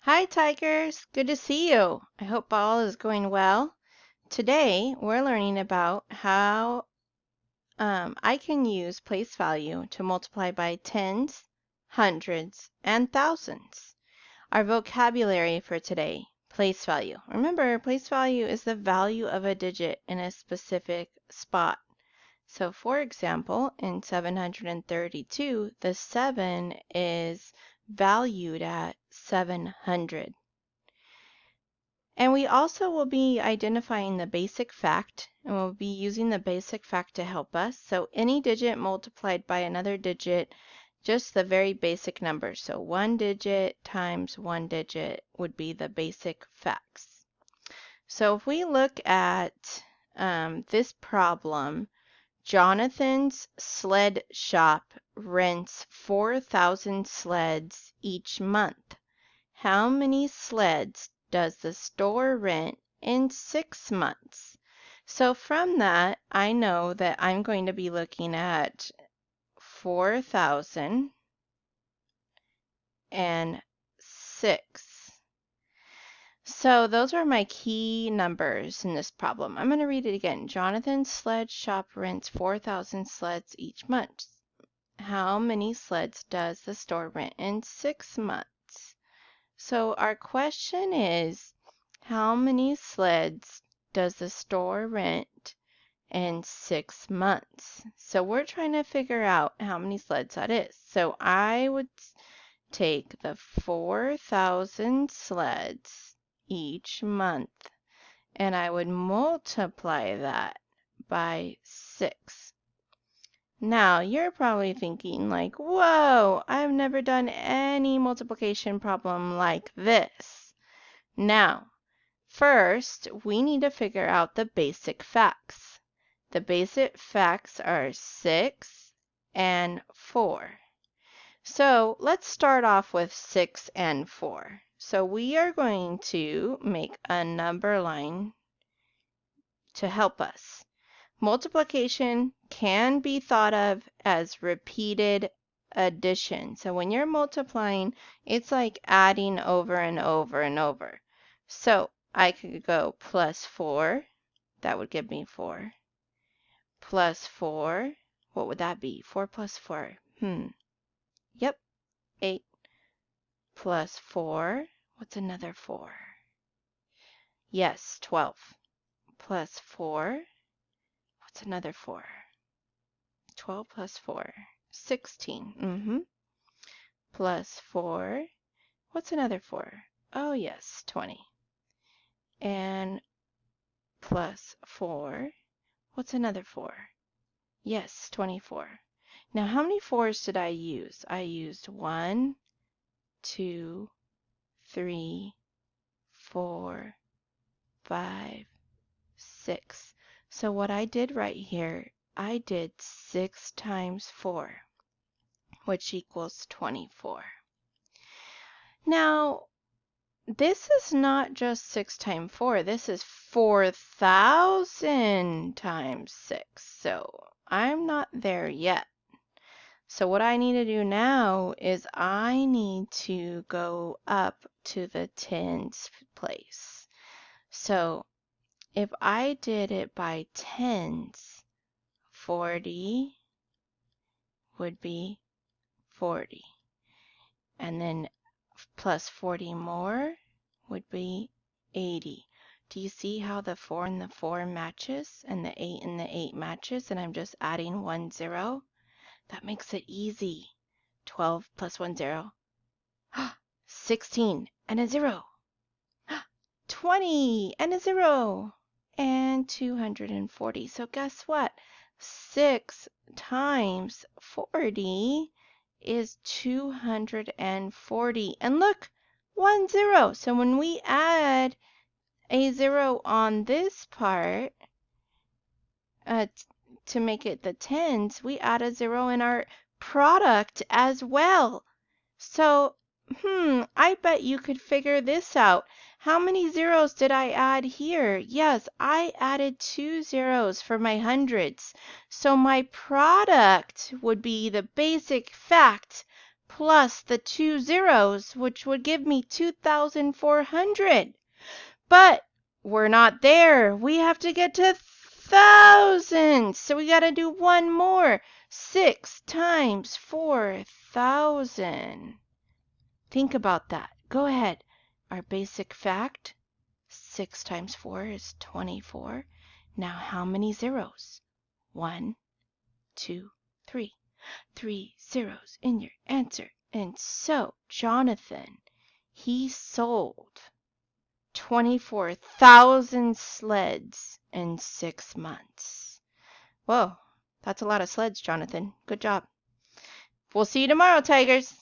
Hi, Tigers. Good to see you. I hope all is going well. Today, we're learning about how I can use place value to multiply by tens, hundreds, and thousands. Our vocabulary for today, place value. Remember, place value is the value of a digit in a specific spot. So, for example, in 732, the 7 is valued at 700. And we also will be identifying the basic fact, and we'll be using the basic fact to help us. So any digit multiplied by another digit, just the very basic number. So one digit times one digit would be the basic facts. So if we look at this problem, Jonathan's sled shop rents 4,000 sleds each month. How many sleds does the store rent in 6 months? So from that, I know that I'm going to be looking at 4,000 and 6. So those are my key numbers in this problem. I'm going to read it again. Jonathan's sled shop rents 4,000 sleds each month. How many sleds does the store rent in 6 months? So our question is, how many sleds does the store rent in 6 months? So we're trying to figure out how many sleds that is. So I would take the 4,000 sleds each month and I would multiply that by 6. Now, you're probably thinking like, whoa, I've never done any multiplication problem like this. Now, first, we need to figure out the basic facts. The basic facts are 6 and 4. So let's start off with 6 and 4. So we are going to make a number line to help us. Multiplication can be thought of as repeated addition. So when you're multiplying, it's like adding over and over and over. So I could go plus 4. That would give me 4. Plus 4. What would that be? 4 plus 4. Yep. 8. Plus 4. What's another 4? Yes, 12. Plus 4. What's another 4? 12 plus 4. 16. Plus 4. What's another 4? Oh, yes, 20. And plus 4. What's another 4? Yes, 24. Now, how many 4s did I use? I used 1, 2, 3, 4, 5, 6. So what I did right here, I did 6 times 4, which equals 24. Now, this is not just 6 times 4. This is 4,000 times 6. So I'm not there yet. So what I need to do now is I need to go up to the tens place. So if I did it by tens, 40 would be 40. And then plus 40 more would be 80. Do you see how the 4 and the 4 matches and the 8 and the 8 matches, and I'm just adding 1 0? That makes it easy. 12 plus 1 0. 16 and a 0. 20 and a 0. And 240. So guess what? 6 times 40 is 240. And look, 1 0. So when we add a 0 on this part to make it the tens, we add a 0 in our product as well. So, I bet you could figure this out. How many zeros did I add here? Yes, I added 2 zeros for my hundreds. So my product would be the basic fact plus the 2 zeros, which would give me 2,400. But we're not there. We have to get to thousands. So we got to do one more. 6 times 4,000. Think about that. Go ahead. Our basic fact, 6 times 4 is 24. Now how many zeros? 1, 2, 3. 3 zeros in your answer. And so, Jonathan, he sold 24,000 sleds in 6 months. Whoa, that's a lot of sleds, Jonathan. Good job. We'll see you tomorrow, Tigers.